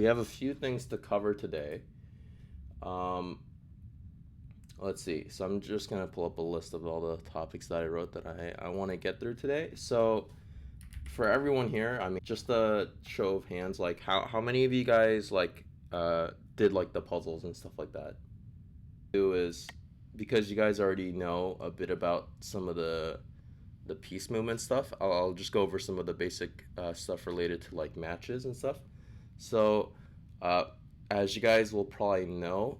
We have a few things to cover today. Um, let's see. So I'm just gonna pull up a list of all the topics that I wrote that I want to get through today. So for everyone here, I mean, just a show of hands, like how many of you guys did like the puzzles and stuff like that? Do is because you guys already know a bit about some of the piece movement stuff. I'll just go over some of the basic stuff related to like matches and stuff. So, uh, as you guys will probably know,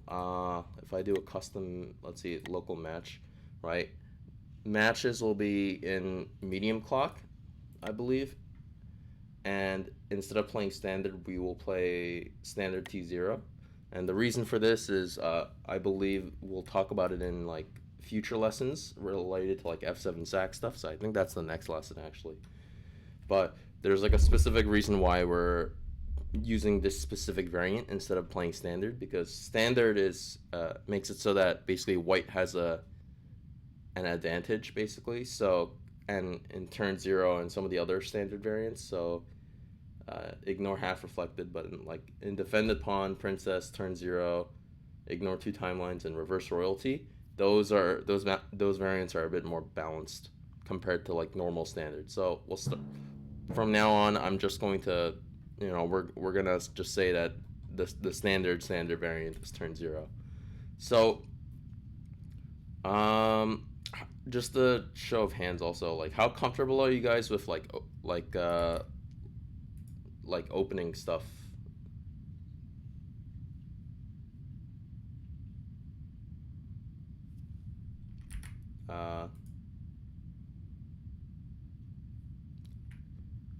if I do a custom, let's see, local match, right? Matches will be in medium clock, I believe, and instead of playing standard, we will play standard T0. And the reason for this is, I believe we'll talk about it in like future lessons related to like F7 sack stuff. So I think that's the next lesson actually. But there's like a specific reason why we're using this specific variant instead of playing standard, because standard is makes it so that basically white has an advantage basically. So and in turn zero and some of the other standard variants. So ignore half reflected, but in defended pawn, princess, turn zero, ignore two timelines, and reverse royalty. Those variants are a bit more balanced compared to like normal standard. So we'll start from now on. I'm just going to, we're gonna just say that the standard variant is turn zero. So, um, just a show of hands also, like how comfortable are you guys with like opening stuff? Uh,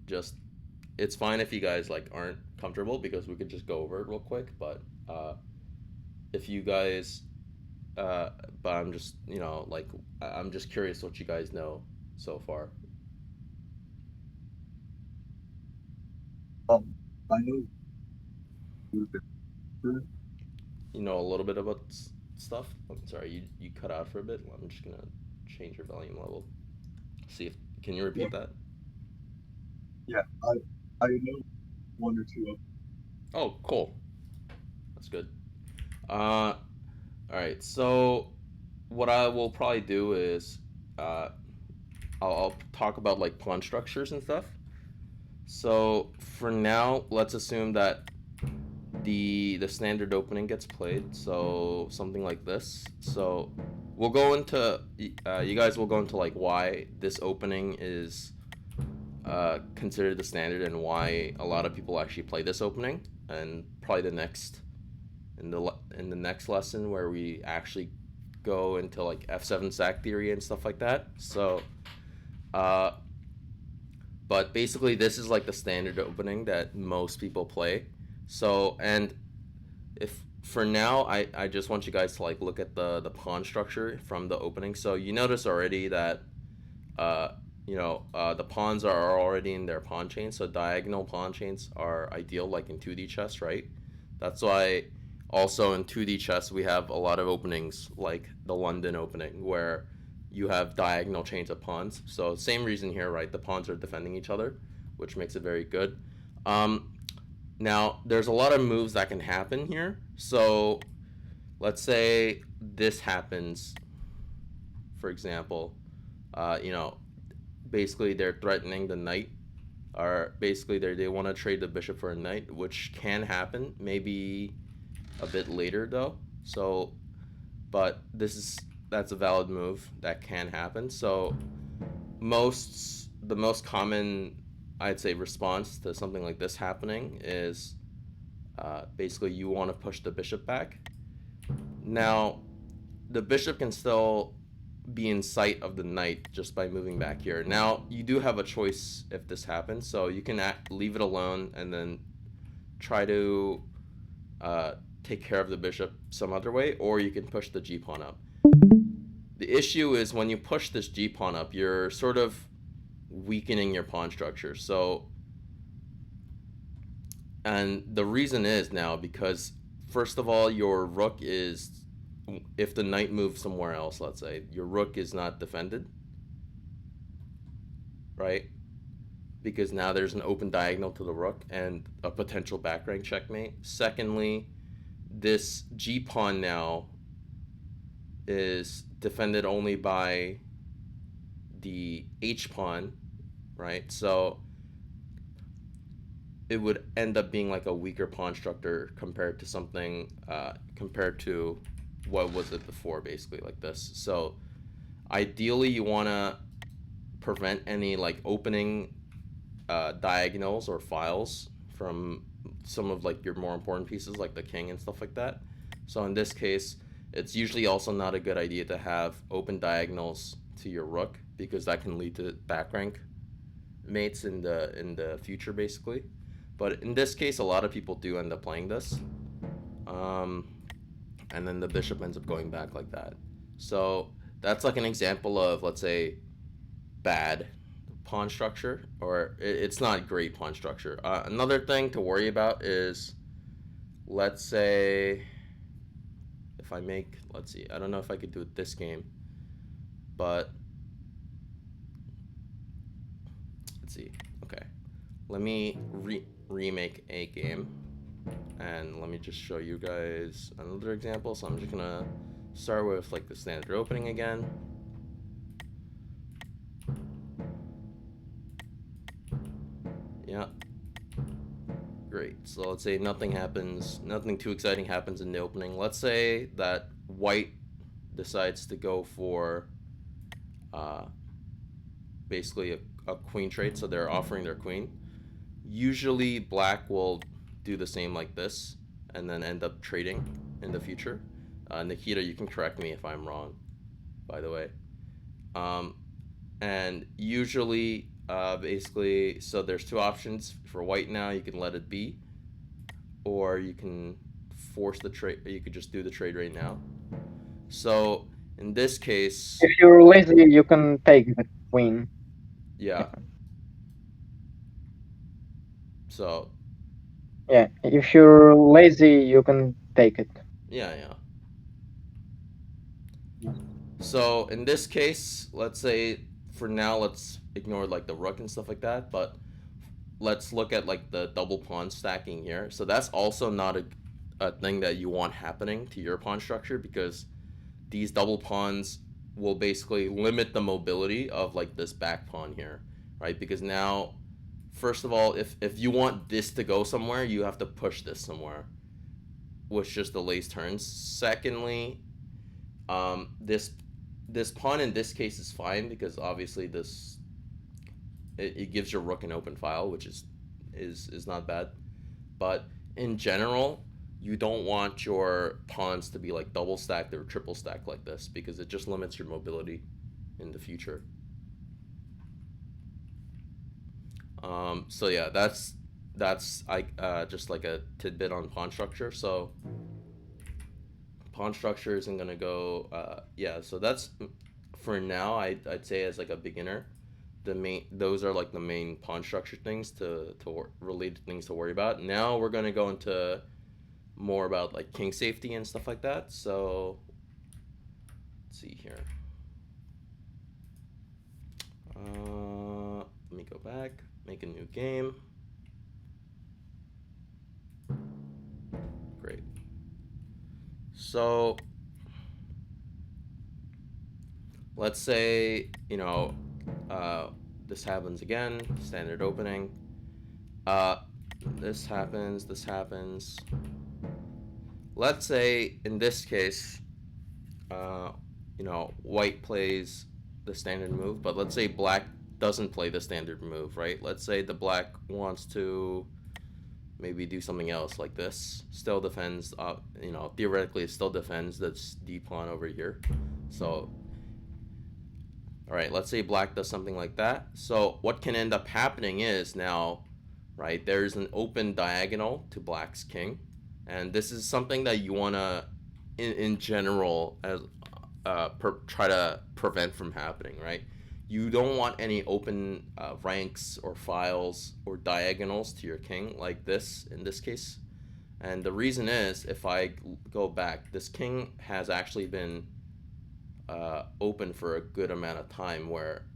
just it's fine if you guys like aren't comfortable because we could just go over it real quick. But if you guys, uh, but I'm just I'm just curious what you guys know so far. Um, I know you could- You know a little bit about stuff. I'm sorry, you cut out for a bit. I'm just gonna change your volume level. See if can you yeah, repeat that? yeah, I know one or two of. Oh, cool. That's good. All right. So what I will probably do is uh, I'll talk about like pawn structures and stuff. So for now, let's assume that the standard opening gets played. So something like this. So we'll go into you guys will go into like why this opening is considered the standard and why a lot of people actually play this opening, and probably in the next lesson where we actually go into like F7 sack theory and stuff like that. So, uh, but basically, this is like the standard opening that most people play. So, and if for now, I just want you guys to like look at the pawn structure from the opening. So you notice already that uh, the pawns are already in their pawn chain. So diagonal pawn chains are ideal, like in 2D chess, right? That's why also in 2D chess we have a lot of openings like the London opening where you have diagonal chains of pawns. So same reason here, right? The pawns are defending each other, which makes it very good. Um, Now there's a lot of moves that can happen here. So let's say this happens, for example. Uh, you know, Basically they're threatening the knight, or basically they want to trade the bishop for a knight, which can happen maybe a bit later though. So but that's a valid move that can happen. So the most common, I'd say, response to something like this happening is basically you want to push the bishop back. Now the bishop can still be in sight of the knight just by moving back here. Now you do have a choice if this happens, so you can leave it alone and then try to uh, take care of the bishop some other way, or you can push the g pawn up. The issue is when you push this g pawn up, you're sort of weakening your pawn structure. So, and the reason is now because first of all, your rook is, if the knight moves somewhere else, let's say your rook is not defended, right? because now there's an open diagonal to the rook and a potential back rank checkmate. Secondly, this G pawn now is defended only by the H pawn, right? So it would end up being like a weaker pawn structure compared to something compared to what was it before, basically like this. So ideally you want to prevent any like opening diagonals or files from some of like your more important pieces like the king and stuff like that. So in this case, it's usually also not a good idea to have open diagonals to your rook because that can lead to back rank mates in the future, basically. But in this case, a lot of people do end up playing this, um, and then the bishop ends up going back like that. So that's like an example of, let's say, bad pawn structure, or it's not great pawn structure. Another thing to worry about is, let's say, if I make, let's see, I don't know if I could do it this game, but let's see. Okay, let me remake a game, and let me just show you guys another example. So I'm just gonna start with like the standard opening again. Yeah, great. So let's say nothing happens, nothing too exciting happens in the opening. Let's say that white decides to go for uh, basically a queen trade, so they're offering their queen. Usually black will do the same like this and then end up trading in the future. Nikita, you can correct me if I'm wrong, by the way. Um, and usually, basically, so there's two options for white now. You can let it be, or you can force the trade. You could just do the trade right now. So in this case, If you're lazy, you can take the queen. yeah. So Yeah, if you're lazy, you can take it. yeah, yeah. Yeah. So in this case, let's say for now, let's ignore like the rook and stuff like that, but let's look at like the double pawn stacking here. So that's also not a thing that you want happening to your pawn structure, because these double pawns will basically limit the mobility of like this back pawn here, right? Because now, first of all, if you want this to go somewhere, you have to push this somewhere, which just delays turns. Secondly, this pawn in this case is fine because obviously it gives your rook an open file, which is not bad. But in general, you don't want your pawns to be like double stacked or triple stacked like this, because it just limits your mobility in the future. So yeah, that's just like a tidbit on pawn structure. So pawn structure isn't gonna go. Yeah, so that's for now. I'd say as like a beginner, those are like the main pawn structure things to related things to worry about. Now we're gonna go into more about like king safety and stuff like that. So let's see here. Let me go back, make a new game. Great. So let's say, this happens again, standard opening. This happens, this happens. Let's say in this case, white plays the standard move, but let's say black doesn't play the standard move, right? Let's say the black wants to maybe do something else like this. Still defends, theoretically it still defends this D pawn over here. So, all right, let's say black does something like that. So what can end up happening is now, right, there's an open diagonal to black's king. And this is something that you want to, in general, try to prevent from happening, right? You don't want any open ranks or files or diagonals to your king like this in this case. And the reason is, if I go back, this king has actually been open for a good amount of time, where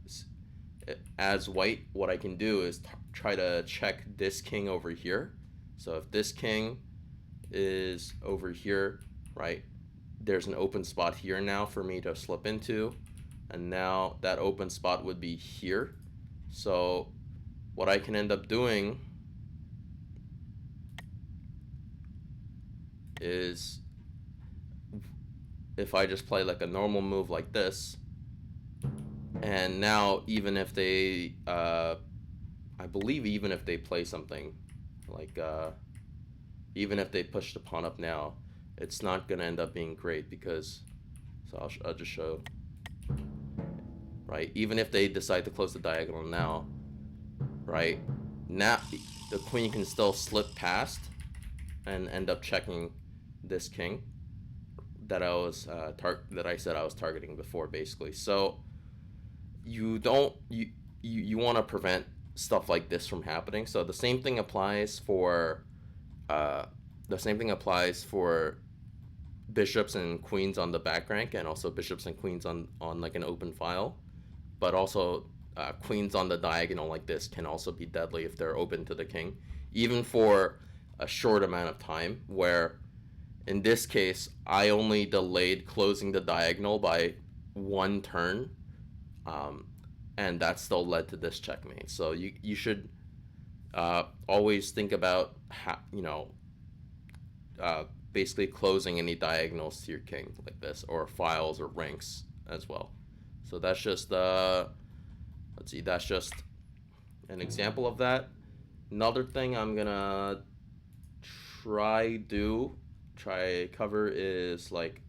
as white, what I can do is try to check this king over here. So if this king is over here, right, there's an open spot here now for me to slip into, and now that open spot would be here. So what I can end up doing is, if I just play like a normal move like this, and now even if they I believe even if they play something like even if they push the pawn up now, it's not gonna end up being great, because so I'll just show, right, even if they decide to close the diagonal now, right, now the queen can still slip past and end up checking this king that I said I was targeting before, basically. So you want to prevent stuff like this from happening. So the same thing applies for bishops and queens on the back rank, and also bishops and queens on like an open file. But also queens on the diagonal like this can also be deadly if they're open to the king, even for a short amount of time, where in this case I only delayed closing the diagonal by 1 turn, and that still led to this checkmate. So you should always think about how, basically closing any diagonals to your king like this, or files or ranks as well. So that's just let's see, that's just an example of that. Another thing I'm gonna try cover is like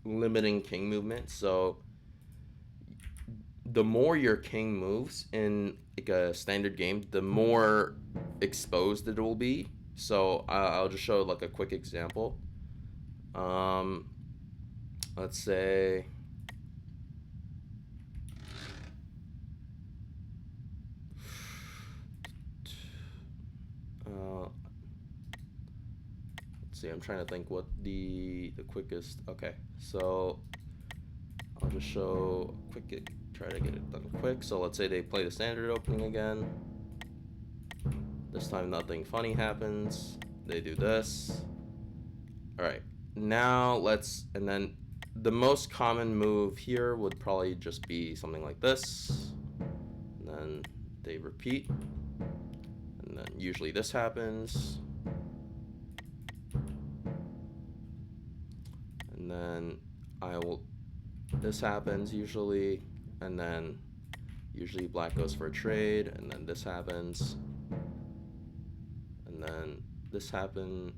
limiting king movement. So the more your king moves in like a standard game, the more exposed it will be. So I'll just show like a quick example. Let's say let's see, I'm trying to think what the quickest. Okay, so I'll just show quick, try to get it done quick. So let's say they play the standard opening again. This time nothing funny happens. They do this. All right, now and then the most common move here would probably just be something like this. And then they repeat. And then usually this happens. And then this happens usually. And then usually black goes for a trade. And then this happens. And then this happened.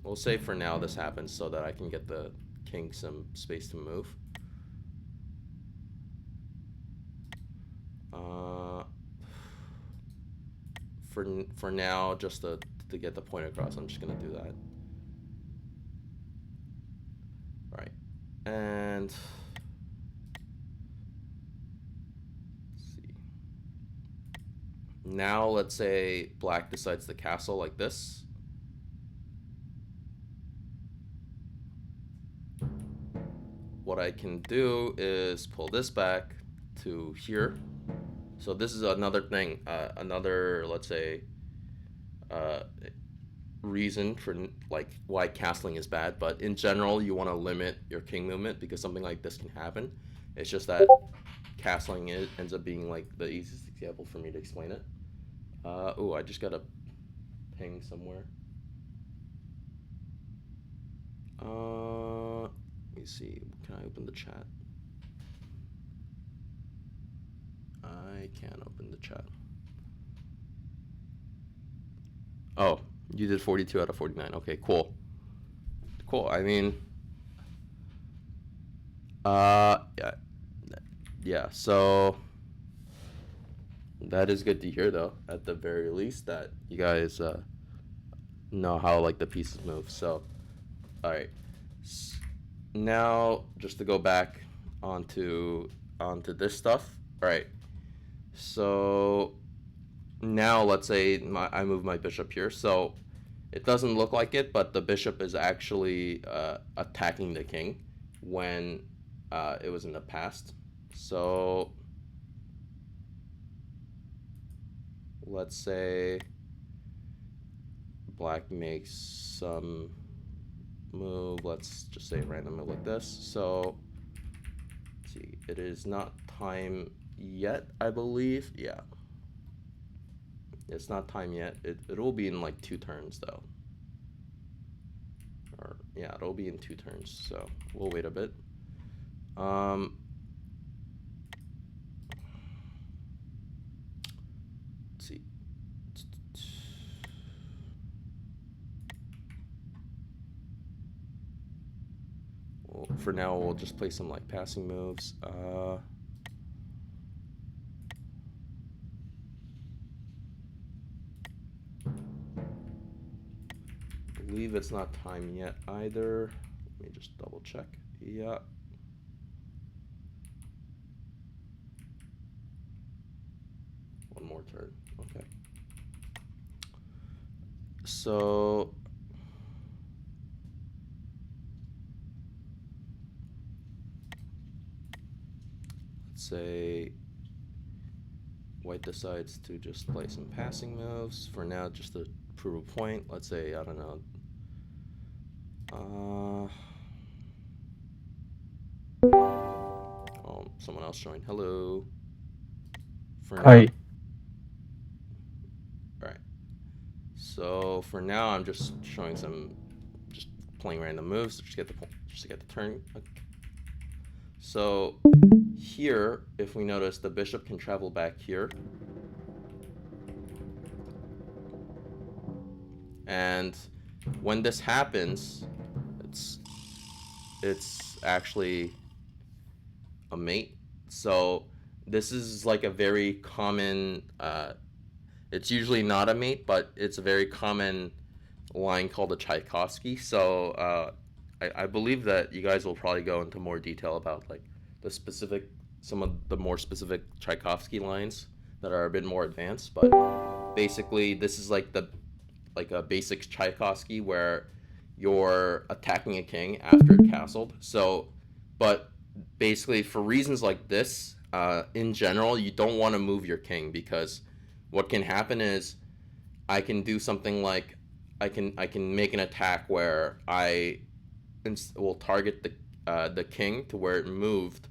We'll say for now this happens so that I can get the king some space to move. For now, just to get the point across, I'm just gonna do that. All right, and let's see. Now let's say black decides to castle like this. What I can do is pull this back to here. So this is another thing, let's say, reason for like why castling is bad. But in general, you want to limit your king movement, because something like this can happen. It's just that castling ends up being like the easiest example for me to explain it. Oh, I just got a ping somewhere. Let me see. Can I open the chat? I can't open the chat. Oh, you did 42 out of 49. Okay, cool. Cool. I mean, yeah. So that is good to hear, though. At the very least, that you guys know how like the pieces move. So, all right. Now, just to go back onto this stuff. All right. So now let's say I move my bishop here. So it doesn't look like it, but the bishop is actually attacking the king when it was in the past. So let's say black makes some move, let's just say a random move like this. So let's see, it is not time yet, I believe. Yeah, it's not time yet. It will be in like 2 turns though. Or yeah, it'll be in 2 turns, so we'll wait a bit. Let's see. Well, for now, we'll just play some like passing moves. I believe it's not time yet either. Let me just double check. Yeah. One more turn. Okay. So let's say white decides to just play some passing moves for now, just to prove a point. Let's say, I don't know. Oh, someone else joined. Hello. For Hi. now. Alright. So for now, I'm just showing some, just playing random moves just to get the point, just to get the turn. Okay. So here, if we notice, the bishop can travel back here. And when this happens, it's actually a mate. So this is like a very common, it's usually not a mate, but it's a very common line called a Tchaikovsky. So I believe that you guys will probably go into more detail about like the specific, some of the more specific Tchaikovsky lines that are a bit more advanced. But basically, this is like a basic Tchaikovsky where you're attacking a king after it castled. So, but basically for reasons like this, in general, you don't want to move your king, because what can happen is I can do something like I can make an attack where I will target the king to where it moved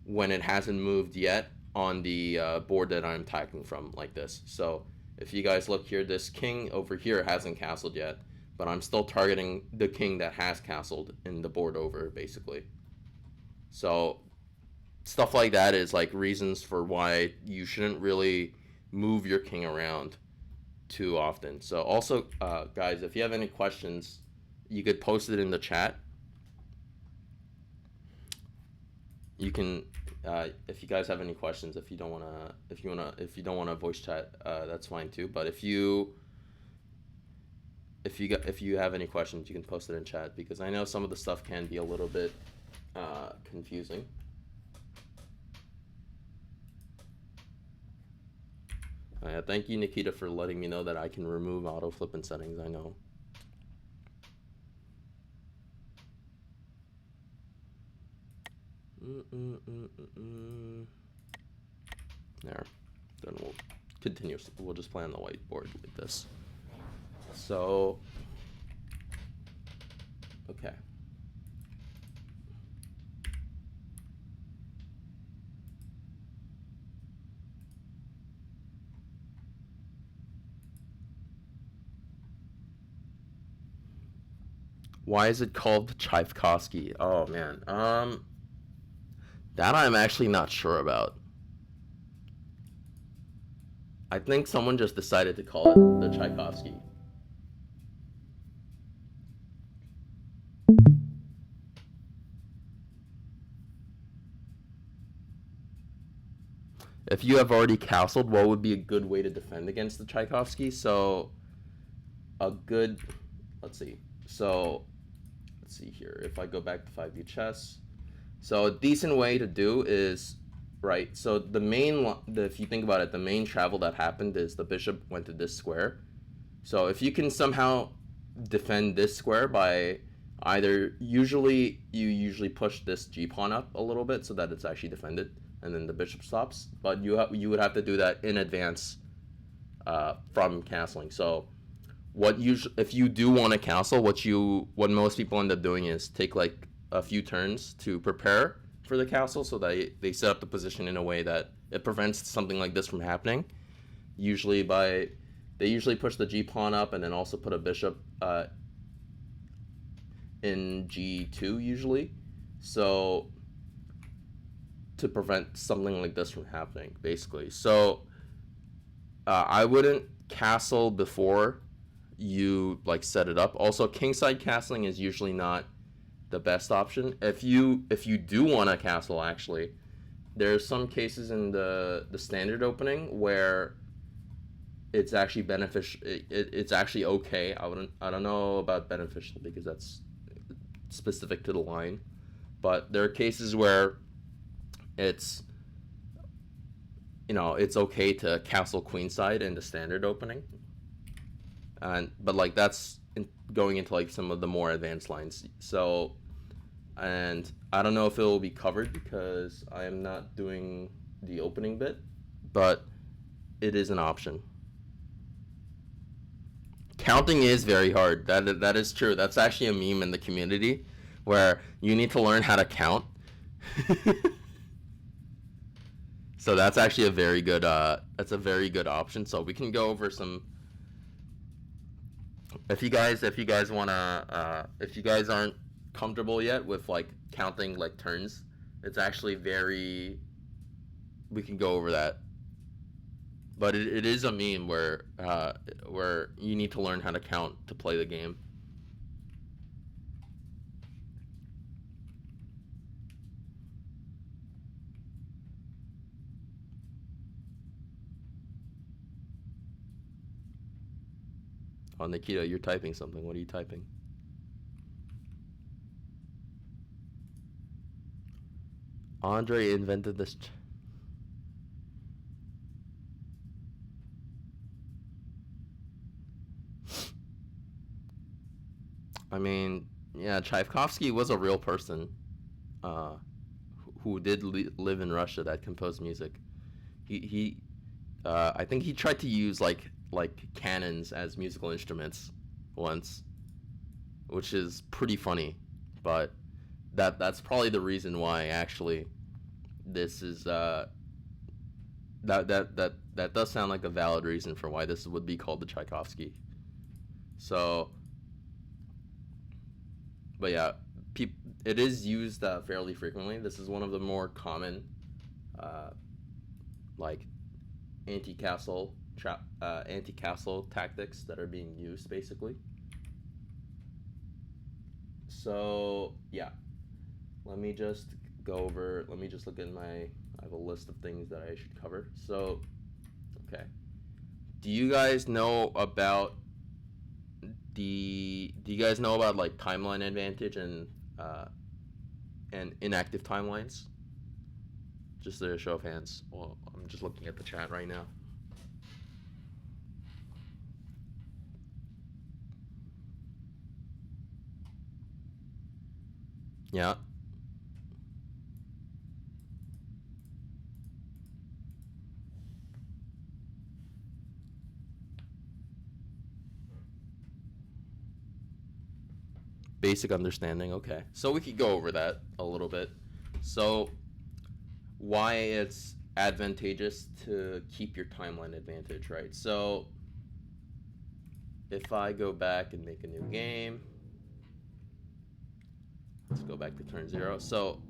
when it hasn't moved yet on the board that I'm attacking from, like this. So if you guys look here, this king over here hasn't castled yet, but I'm still targeting the king that has castled in the board over, basically. So stuff like that is like reasons for why you shouldn't really move your king around too often. So also, guys, if you have any questions, you could post it in the chat. You can, if you guys have any questions, if you don't wanna voice chat, that's fine too. But if you have any questions, you can post it in chat, because I know some of the stuff can be a little bit confusing. Thank you, Nikita, for letting me know that I can remove auto flipping settings. I know. There. Then we'll continue. We'll just play on the whiteboard like this. So, okay. Why is it called Tchaikovsky? Oh man, that I'm actually not sure about. I think someone just decided to call it the Tchaikovsky. If you have already castled, what would be a good way to defend against the Tchaikovsky? So, a good, let's see. So, let's see here. If I go back to 5U chess, so a decent way to do is, right, so if you think about it, the main travel that happened is the bishop went to this square. So if you can somehow defend this square by either, you usually push this g-pawn up a little bit so that it's actually defended, and then the bishop stops. But you would have to do that in advance from castling. So if you do want to castle, what most people end up doing is take like a few turns to prepare for the castle, so that they set up the position in a way that it prevents something like this from happening. Usually they usually push the G pawn up and then also put a bishop in G2 usually, so to prevent something like this from happening, basically. So I wouldn't castle before you like set it up. Also, kingside castling is usually not the best option. If you do want to castle, actually, there's some cases in the standard opening where it's actually beneficial. It's actually okay. I don't know about beneficial because that's specific to the line, but there are cases where it's it's okay to castle queenside in the standard opening, but like that's going into like some of the more advanced lines. So, and I don't know if it will be covered because I am not doing the opening bit, but it is an option. Counting is very hard. That is true. That's actually a meme in the community where you need to learn how to count. So that's actually a very good option. So we can go over some. If you guys wanna if you guys aren't comfortable yet with like counting like turns, it's actually very. We can go over that. But it is a meme where you need to learn how to count to play the game. Oh, Nikita, you're typing something. What are you typing? Andre invented this. I mean, yeah, Tchaikovsky was a real person uh, who did live in Russia that composed music. He I think he tried to use like cannons as musical instruments once, which is pretty funny, but that's probably the reason why actually this is that does sound like a valid reason for why this would be called the Tchaikovsky. So, but yeah, it is used fairly frequently. This is one of the more common uh, like anti-castle tactics that are being used basically. So yeah, let me just let me just look at I have a list of things that I should cover. So okay, do you guys know about like timeline advantage and inactive timelines? Just a show of hands. Well, I'm just looking at the chat right now. Yeah. Basic understanding. Okay. So we could go over that a little bit. So why it's advantageous to keep your timeline advantage, right? So if I go back and make a new game, let's go back to turn 0. So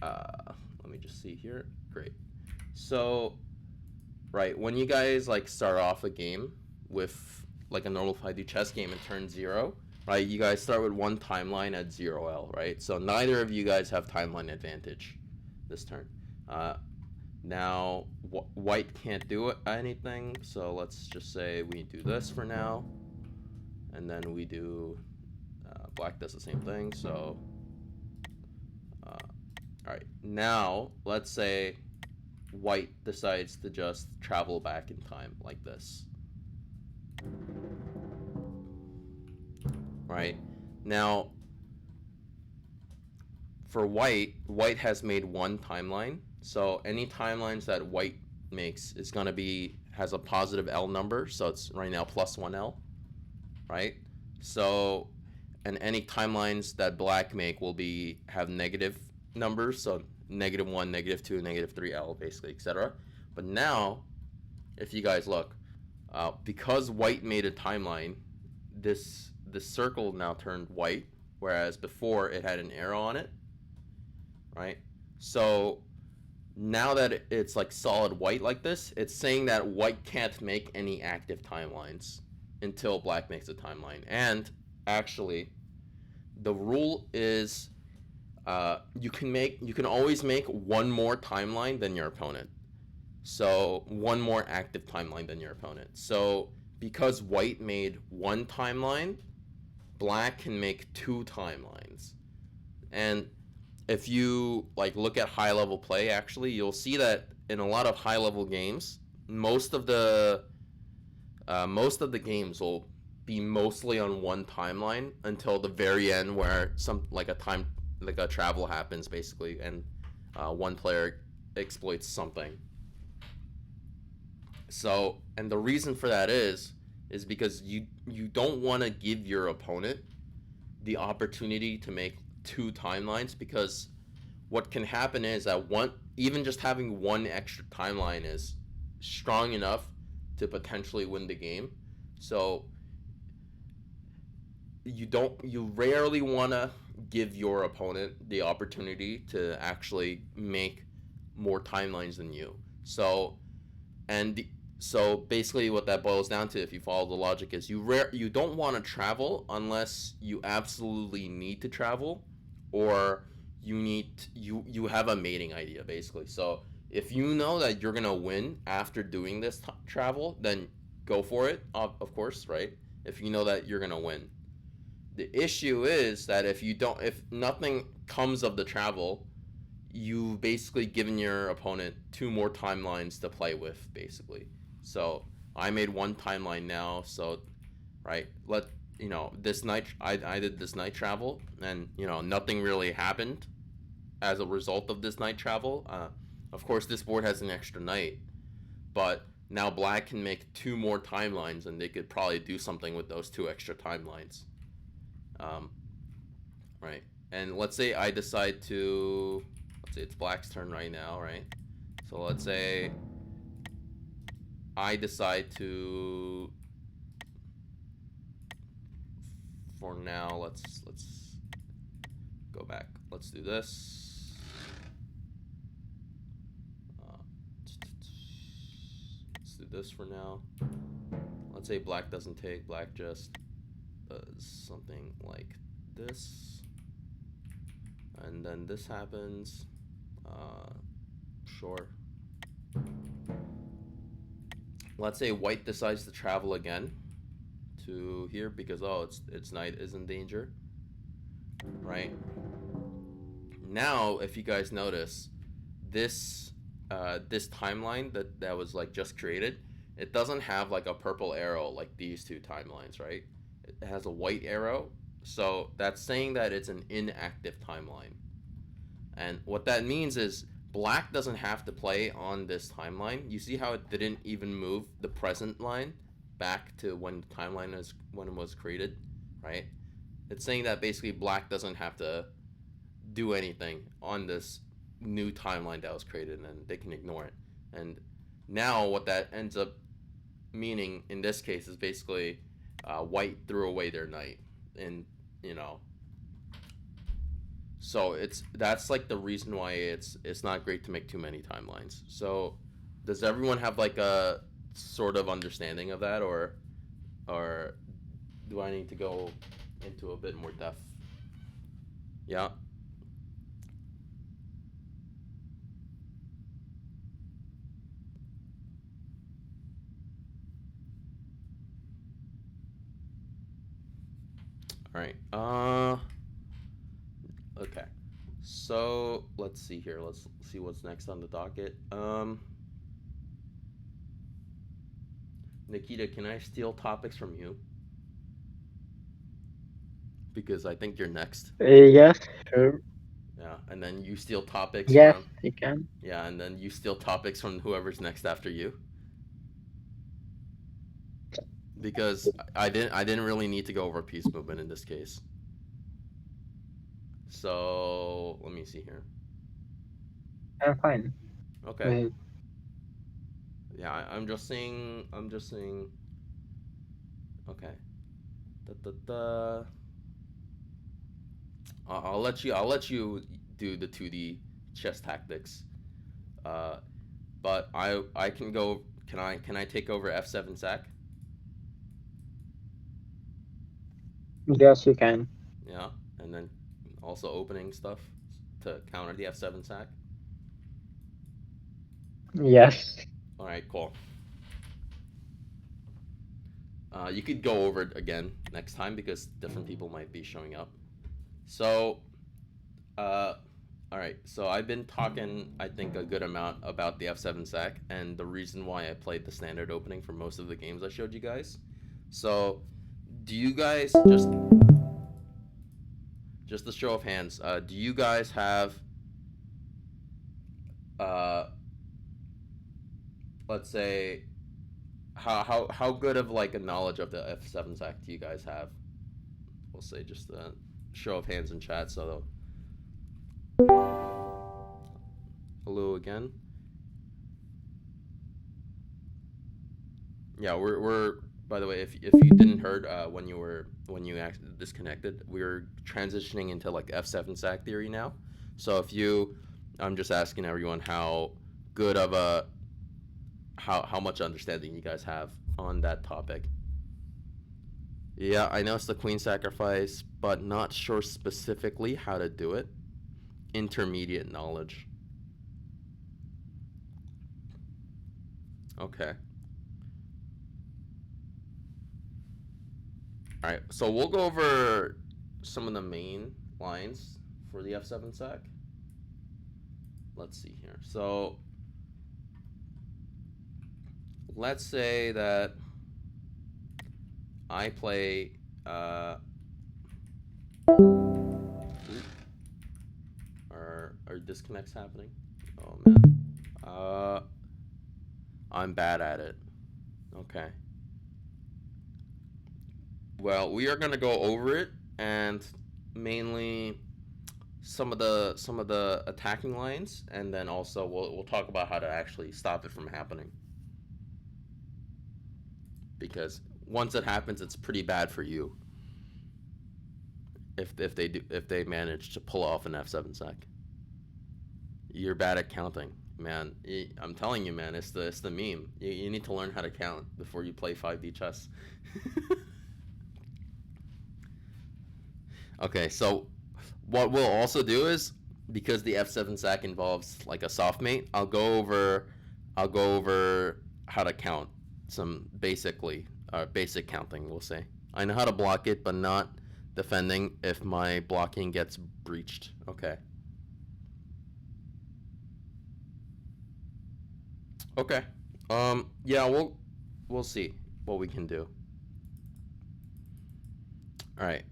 let me just see here. Great. So right, when you guys like start off a game with like a normal 5D chess game in turn 0, right, you guys start with one timeline at 0L, right? So neither of you guys have timeline advantage this turn. Now white can't do anything, so let's just say we do this for now, and then we do black does the same thing. So all right, now let's say white decides to just travel back in time like this. Right? Now, for white has made one timeline. So any timelines that white makes is going to has a positive L number, so it's right now plus 1L, right? So, and any timelines that black make will have negative numbers, so -1, -2, -3L, basically, etc. But now, if you guys look, because white made a timeline, this circle now turned white, whereas before it had an arrow on it, right? So now that it's like solid white like this, it's saying that white can't make any active timelines until black makes a timeline. And actually, the rule is you can always make one more timeline than your opponent. So one more active timeline than your opponent. So because white made one timeline, black can make two timelines. And if you like look at high level play, actually, you'll see that in a lot of high level games, most of the games will be mostly on one timeline until the very end, where a travel happens basically, and one player exploits something. So, and the reason for that is because you don't want to give your opponent the opportunity to make two timelines, because what can happen is that even just having one extra timeline is strong enough to potentially win the game. So you rarely want to give your opponent the opportunity to actually make more timelines than you. So basically what that boils down to, if you follow the logic, is you don't want to travel unless you absolutely need to travel, or you have a mating idea, basically. So if you know that you're gonna win after doing this travel, then go for it, of course, right? If you know that you're gonna win. The issue is that if nothing comes of the travel, you basically given your opponent two more timelines to play with, basically. So I made one timeline now, so right, this night I did this night travel, and nothing really happened as a result of this night travel. Of course, this board has an extra night, but now black can make two more timelines, and they could probably do something with those two extra timelines. Right, and let's say let's say it's black's turn right now, right? So let's say I decide to, for now, let's go back. Let's do this. Let's do this for now. Let's say black doesn't take. Black just does something like this, and then this happens. Sure. Let's say white decides to travel again to here because its knight is in danger, right? Now, if you guys notice, this timeline that was like just created, it doesn't have like a purple arrow like these two timelines, right? It has a white arrow, so that's saying that it's an inactive timeline. And what that means is black doesn't have to play on this timeline. You see how it didn't even move the present line back to when the timeline when it was created, right? It's saying that basically black doesn't have to do anything on this new timeline that was created, and they can ignore it. And now what that ends up meaning in this case is basically white threw away their knight, and so that's like the reason why it's not great to make too many timelines. So does everyone have like a sort of understanding of that, or do I need to go into a bit more depth? Yeah. All right. Okay. So let's see here. Let's see what's next on the docket. Nikita, can I steal topics from you? Because I think you're next. Yes, sure. Yeah, and then you steal topics Yes, from. you can. Yeah, and then you steal topics from whoever's next after you. because I didn't really need to go over piece movement in this case. So let me see here. I'm fine Okay. with it. Yeah, I'm just seeing. I'm just seeing. Okay. Da, da, da. I'll let you. I'll let you do the 2D chess tactics. Uh, but I can go. Can I take over F7 sack? Yes, you can. Yeah, and then also opening stuff to counter the F7 sack. Yes. All right, cool. You could go over it again next time because different people might be showing up. So, uh, all right. So I've been talking, I think, a good amount about the F7 sack and the reason why I played the standard opening for most of the games I showed you guys. So, do you guys just a show of hands? Do you guys have uh, let's say how good of like a knowledge of the F7 sack do you guys have? We'll say just a show of hands in chat. So hello again. Yeah, we're by the way, if you didn't heard when you actually disconnected, we're transitioning into like F7 sack theory now. So if you, I'm just asking everyone how good of a how much understanding you guys have on that topic. Yeah, I know it's the queen sacrifice, but not sure specifically how to do it. Intermediate knowledge. Okay. All right. So we'll go over some of the main lines for the F7 sack. Let's see here. So let's say that I play. Are disconnects happening? Oh man. Uh, I'm bad at it. Okay. Well, we are gonna go over it and mainly some of the attacking lines, and then also we'll talk about how to actually stop it from happening. Because once it happens, it's pretty bad for you if they manage to pull off an F7 sack. You're bad at counting, man. I'm telling you, man. It's the meme. You need to learn how to count before you play 5D chess. Okay, so what we'll also do is because the F7 sack involves like a soft mate, I'll go over how to count some basic counting, we'll say. I know how to block it, but not defending if my blocking gets breached. Okay. Okay. Yeah, we'll see what we can do. All right.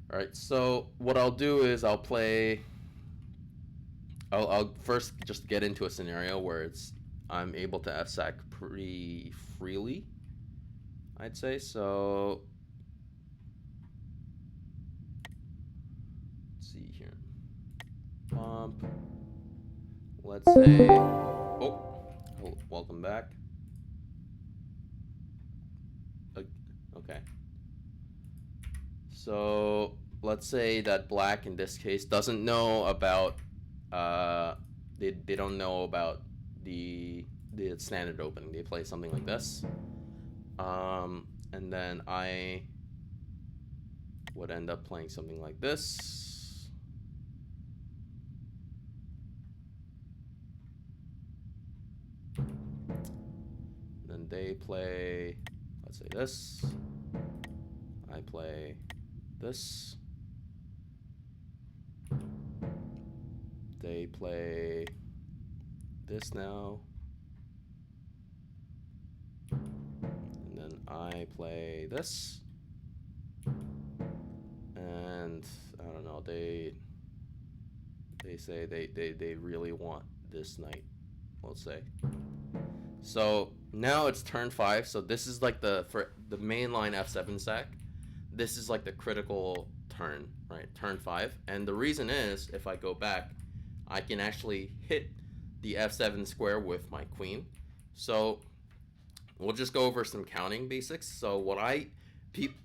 All right. So what I'll do is I'll play. I'll first just get into a scenario where I'm able to F sack pretty freely. I'd say so. Let's see here. Bump. Let's say. Oh, welcome back. Okay. So let's say that black in this case doesn't know about uh they don't know about the standard opening. They play something like this. And then I would end up playing something like this. Then they play, let's say this. I play this. They play this now. And then I play this. And I don't know, they say they really want this knight, let's say. So Now it's turn 5, so this is like for the mainline f7 sack. This is like the critical turn, right? Turn 5. And the reason is, if I go back, I can actually hit the f7 square with my queen. So we'll just go over some counting basics. So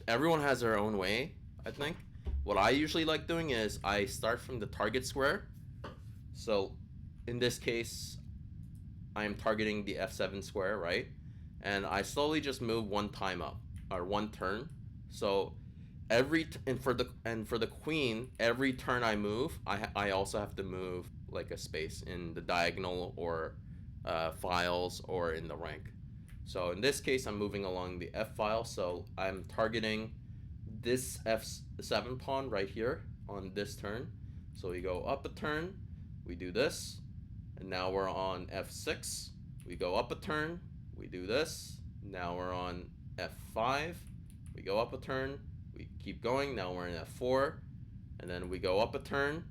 everyone has their own way, I think. What I usually like doing is I start from the target square. So in this case, I'm targeting the f7 square, right? And I slowly just move one time up, or one turn. So for the queen, every turn I move, I also have to move like a space in the diagonal or files or in the rank. So in this case, I'm moving along the f file, so I'm targeting this f7 pawn right here on this turn. So we go up a turn, we do this, and now we're on f6. We go up a turn, we do this. Now we're on f5. We go up a turn, we keep going. Now we're in f4, and then we go up a turn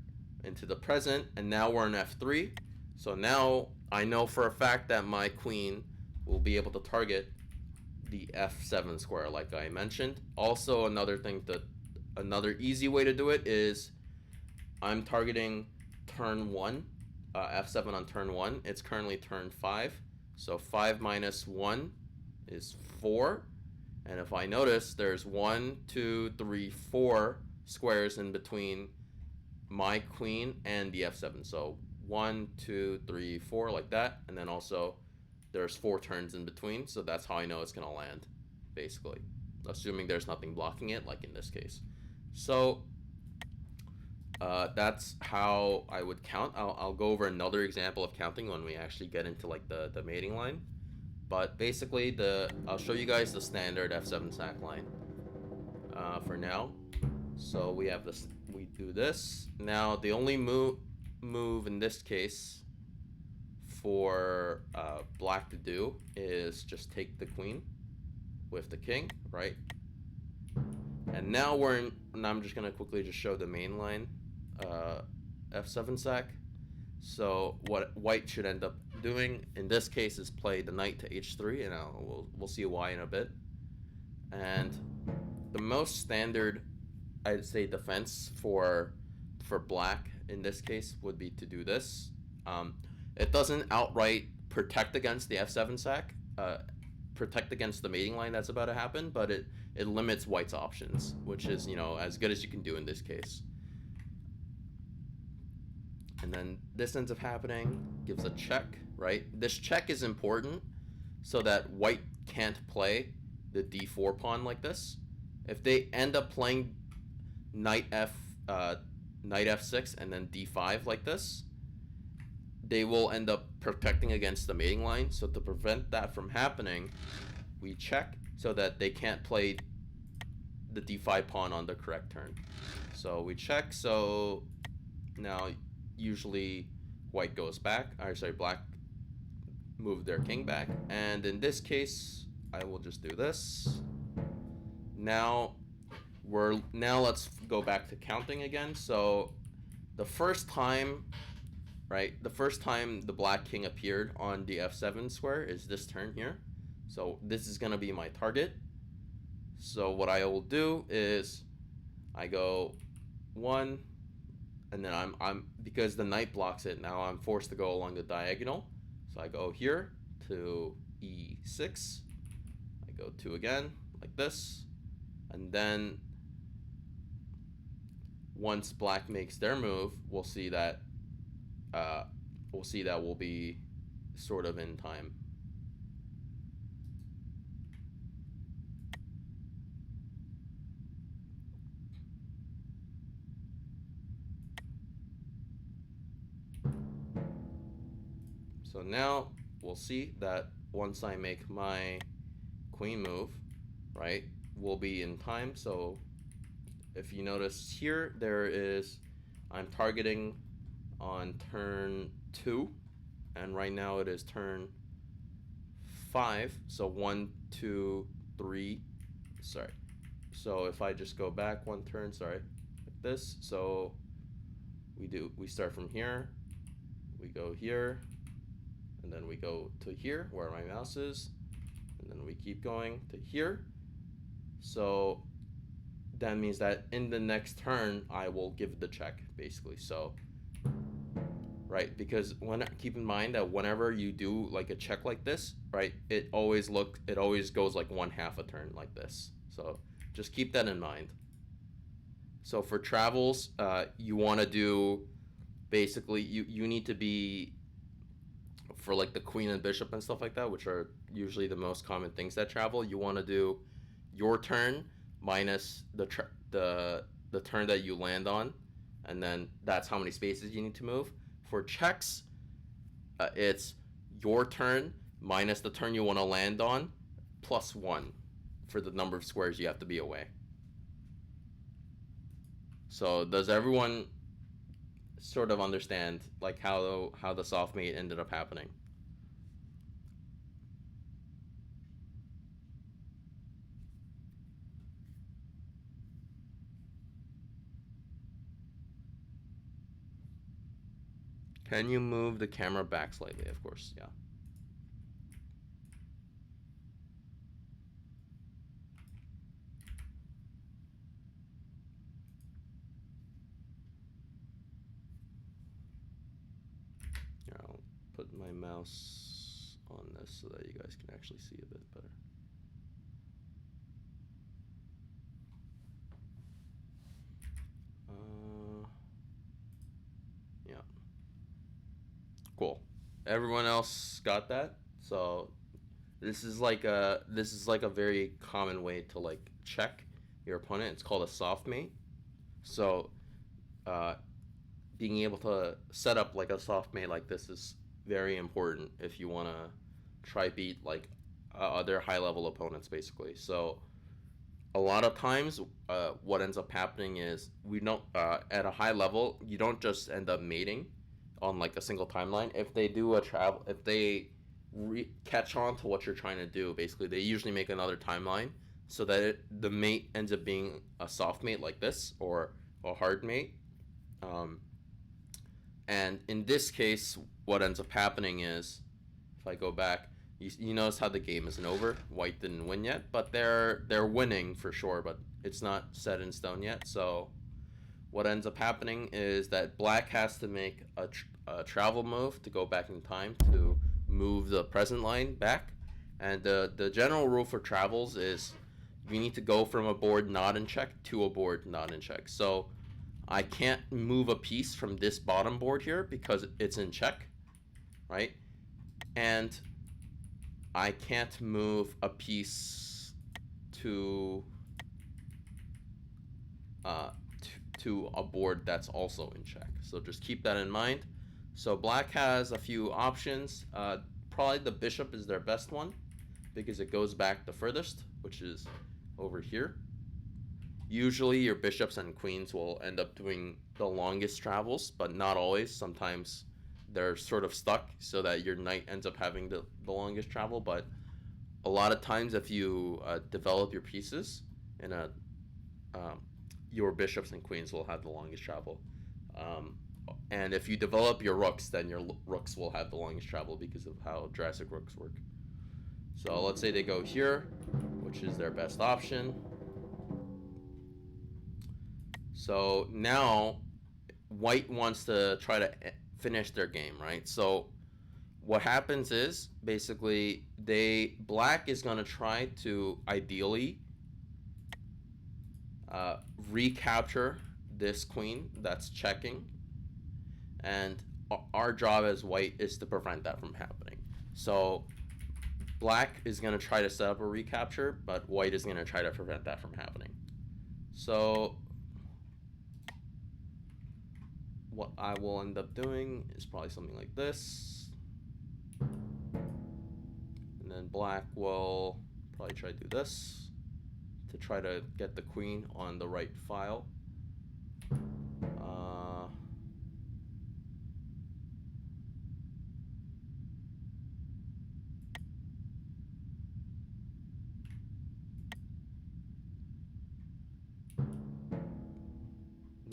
into the present, and now we're in f3. So now I know for a fact that my queen will be able to target the f7 square, like I mentioned. Also, another easy way to do it is I'm targeting turn 1, f7 on turn 1. It's currently turn 5, so 5 minus 1 is 4. And if I notice, there's 1, 2, 3, 4 squares in between my queen and the f7. So 1, 2, 3, 4, like that. And then also there's 4 turns in between. So that's how I know it's going to land, basically. Assuming there's nothing blocking it, like in this case. So that's how I would count. I'll go over another example of counting when we actually get into like the mating line. But basically, I'll show you guys the standard f7 sack line for now. So we have this. We do this. Now the only move in this case for black to do is just take the queen with the king, right? And now and I'm just gonna quickly just show the main line f7 sack. So what white should end up doing in this case is play the knight to h3, and we'll see why in a bit. And the most standard, I'd say, defense for black in this case would be to do this. It doesn't outright protect against the f7 sack, protect against the mating line that's about to happen, but it limits white's options, which is, as good as you can do in this case. And then this ends up happening, gives a check, right? This check is important so that white can't play the d4 pawn like this. If they end up playing knight f6 and then d5 like this, they will end up protecting against the mating line. So to prevent that from happening, we check so that they can't play the d5 pawn on the correct turn. So we check, so now usually white goes back, black move their king back, and in this case I will just do this. Now let's go back to counting again. So the first time the black king appeared on the f7 square is this turn here. So this is gonna be my target. So what I will do is I go 1, and then I'm because the knight blocks it, now I'm forced to go along the diagonal. So I go here to e6. I go 2 again, like this. And then once black makes their move, we'll see that we'll be sort of in time. So now we'll see that once I make my queen move, right, we'll be in time. So if you notice here, I'm targeting on turn 2, and right now it is turn 5. So 1, 2, 3. Sorry. So if I just go back 1 turn, like this. So we start from here, we go here, and then we go to here where my mouse is, and then we keep going to here. So that means that in the next turn I will give the check, basically. So right, because keep in mind that whenever you do like a check like this, right, it always goes like 1/2 a turn like this. So just keep that in mind. So for travels, you want to do basically you need to be for like the queen and bishop and stuff like that, which are usually the most common things that travel. You want to do your turn minus the turn that you land on, and then that's how many spaces you need to move. For checks, it's your turn minus the turn you want to land on plus 1 for the number of squares you have to be away. So does everyone sort of understand like how the soft mate ended up happening? Can you move the camera back slightly? Of course, yeah. Here, I'll put my mouse on this so that you guys can actually see a bit better. Yeah. Cool. Everyone else got that? So this is like a very common way to like check your opponent. It's called a soft mate. So uh, being able to set up like a soft mate like this is very important if you want to try beat like other high level opponents, basically. So a lot of times what ends up happening is we don't at a high level you don't just end up mating on like a single timeline. If they do a travel, if they catch on to what you're trying to do, basically they usually make another timeline so that the mate ends up being a soft mate like this or a hard mate. And in this case, what ends up happening is, if I go back, you notice how the game isn't over. White didn't win yet, but they're winning for sure, but it's not set in stone yet. So what ends up happening is that black has to make a travel move to go back in time to move the present line back. And the general rule for travels is you need to go from a board not in check to a board not in check. So I can't move a piece from this bottom board here because it's in check, right? And I can't move a piece to to a board that's also in check. So just keep that in mind. So black has a few options. Probably the bishop is their best one because it goes back the furthest, which is over here. Usually your bishops and queens will end up doing the longest travels, but not always. Sometimes they're sort of stuck so that your knight ends up having the longest travel. But a lot of times if you develop your pieces in a your bishops and queens will have the longest travel. And if you develop your rooks, then your rooks will have the longest travel because of how Jurassic rooks work. So let's say they go here, which is their best option. So now white wants to try to finish their game, right? So what happens is basically black is going to try to ideally recapture this queen that's checking, and our job as white is to prevent that from happening. So black is going to try to set up a recapture, but white is going to try to prevent that from happening. So what I will end up doing is probably something like this, and then black will probably try to do this to try to get the queen on the right file.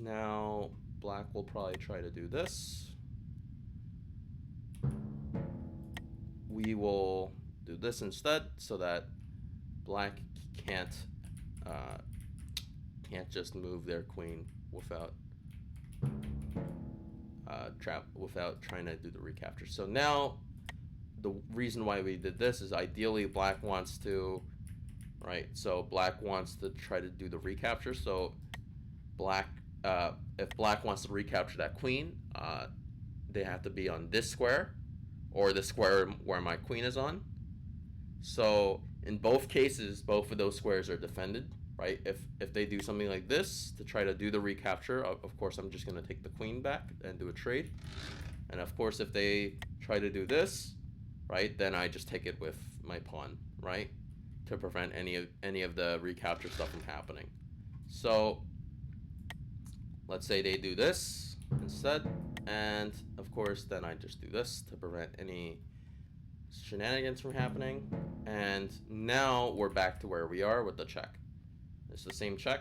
Now black will probably try to do this. We will do this instead, so that black can't just move their queen without without trying to do the recapture. So now the reason why we did this is ideally black wants to, right? So black wants to try to do the recapture. So black, if black wants to recapture that queen, they have to be on this square or the square where my queen is on. So in both cases, both of those squares are defended, right? If they do something like this to try to do the recapture, of course I'm just going to take the queen back and do a trade. And of course if they try to do this, right, then I just take it with my pawn, right, to prevent any of the recapture stuff from happening. So let's say they do this instead, and of course then I just do this to prevent any shenanigans from happening. And now we're back to where we are with the check. It's the same check,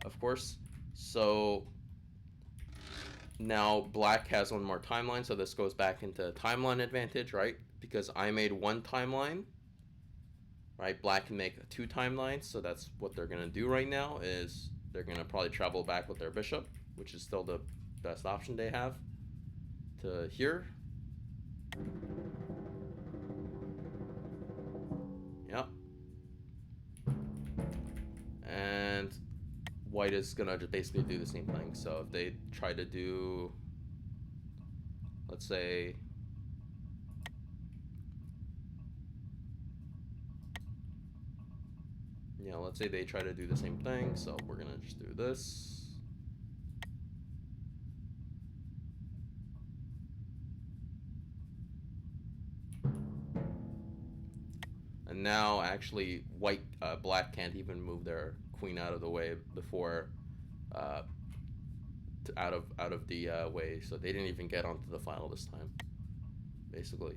of course. So now black has one more timeline, so this goes back into timeline advantage, right? Because I made one timeline, right? Black can make 2 timelines, so that's what they're gonna do right now. Is they're gonna probably travel back with their bishop, which is still the best option they have, to here. Yep. And white is gonna just basically do the same thing. So if they try to do, let's say, let's say they try to do the same thing. So we're gonna just do this. And now actually black can't even move their queen out of the way before out of the way, so they didn't even get onto the file this time, basically.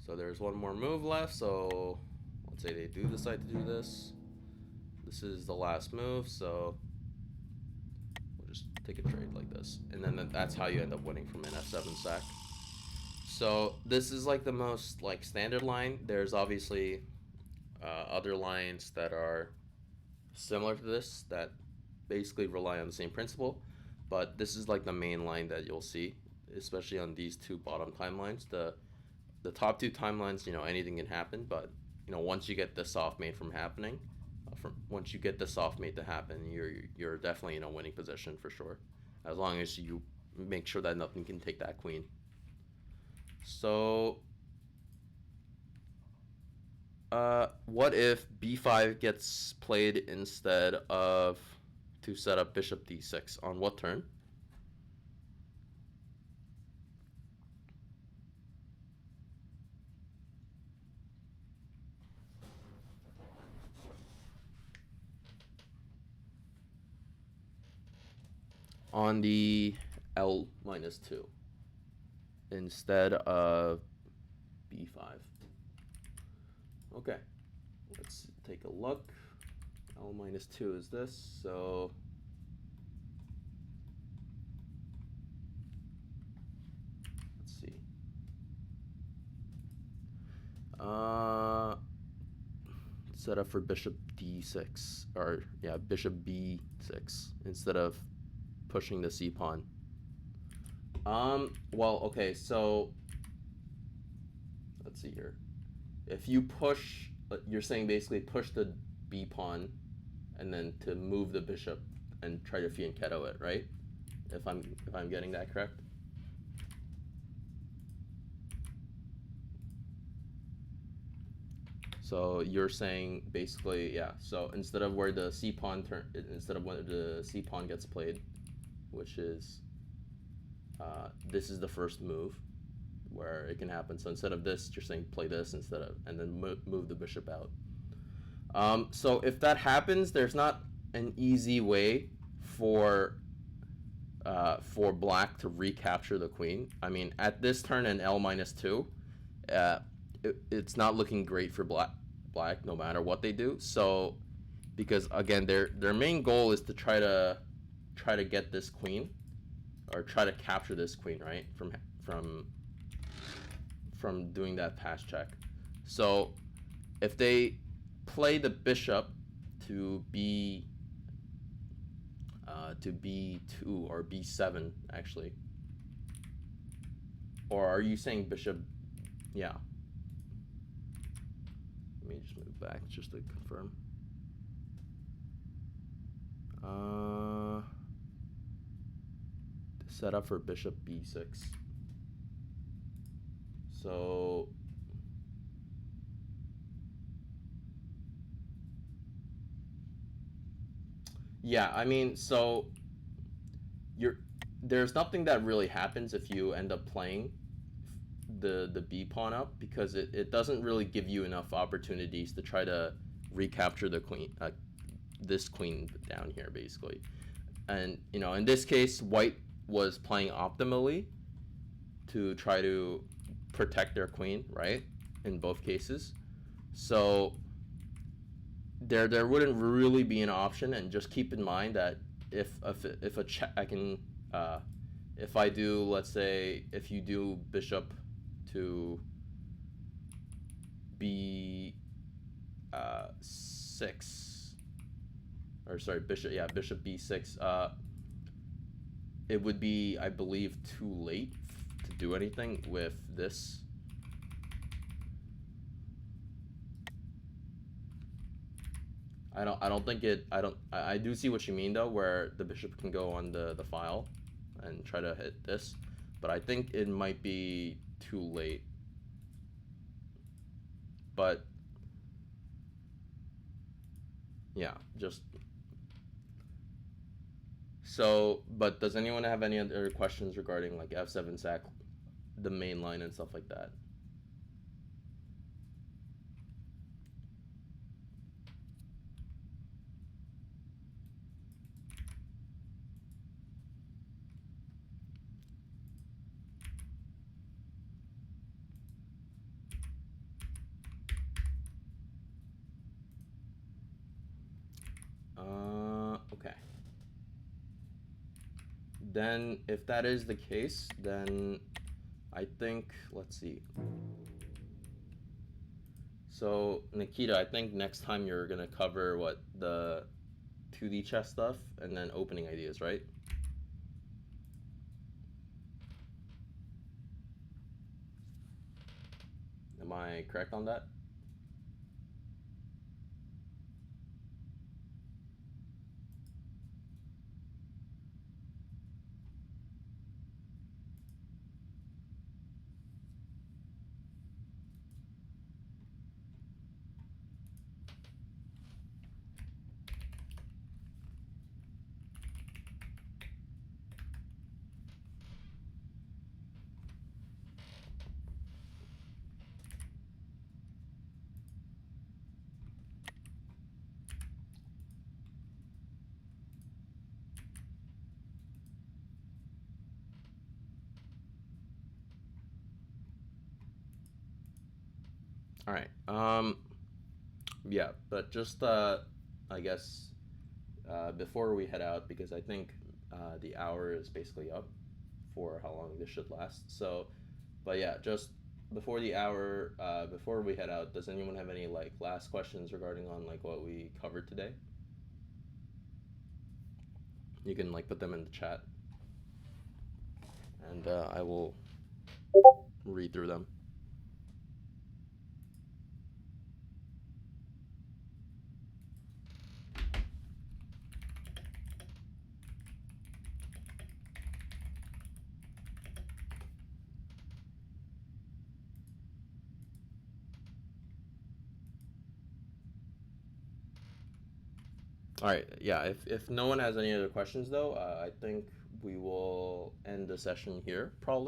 So there's one more move left. So let's say they do decide to do this. This is the last move, so we'll just take a trade like this, and then that's how you end up winning from an f7 sack. So this is like the most like standard line. There's obviously other lines that are similar to this that basically rely on the same principle, but this is like the main line that you'll see, especially on these 2 bottom timelines. The top 2 timelines, anything can happen, but once you get the soft mate from happening, once you get the soft mate to happen, you're definitely in a winning position for sure, as long as you make sure that nothing can take that queen. So what if b5 gets played instead of to set up bishop d6 on what turn? On the L-2 instead of b5. Okay, let's take a look. L-2 is this, so let's see. Set up for bishop d6, or yeah, bishop b6 instead of pushing the c pawn. Well, okay, so let's see here. If you push, you're saying basically push the b pawn and then to move the bishop and try to fianchetto it, right? If I'm getting that correct. So you're saying basically, yeah. So instead of where the c pawn instead of when the c pawn gets played, which is this is the first move where it can happen. So instead of this, you're saying play this instead of, and then move the bishop out. So if that happens, there's not an easy way for black to recapture the queen. I mean, at this turn in L-2, it's not looking great for black no matter what they do. So because again, their main goal is to try to get this queen, or try to capture this queen, right, from from doing that pass check. So if they play the bishop to b2 or b7 actually, or are you saying bishop? Yeah. Let me just move back just to confirm. Set up for bishop b6. So yeah, I mean, so there's nothing that really happens if you end up playing the b pawn up, because it doesn't really give you enough opportunities to try to recapture the queen, this queen down here basically. And in this case, white was playing optimally to try to protect their queen, right? In both cases. So there wouldn't really be an option. And just keep in mind that if a check, I can if I do, let's say, if you do bishop to b6, or sorry, bishop b6, it would be, I believe, too late to do anything with this. I don't think it. I do see what you mean though, where the bishop can go on the file and try to hit this, but I think it might be too late. But yeah, just so. But does anyone have any other questions regarding like f7 sac, the main line and stuff like that? Okay. Then if that is the case, then I think, let's see. So Nikita, I think next time you're gonna cover what, the 2D chess stuff and then opening ideas, right? Am I correct on that? All right. Yeah, but just I guess before we head out, because I think the hour is basically up for how long this should last. So, but yeah, just before the hour, before we head out, does anyone have any like last questions regarding on like what we covered today? You can like put them in the chat, and I will read through them. All right, yeah. If no one has any other questions though, I think we will end the session here probably.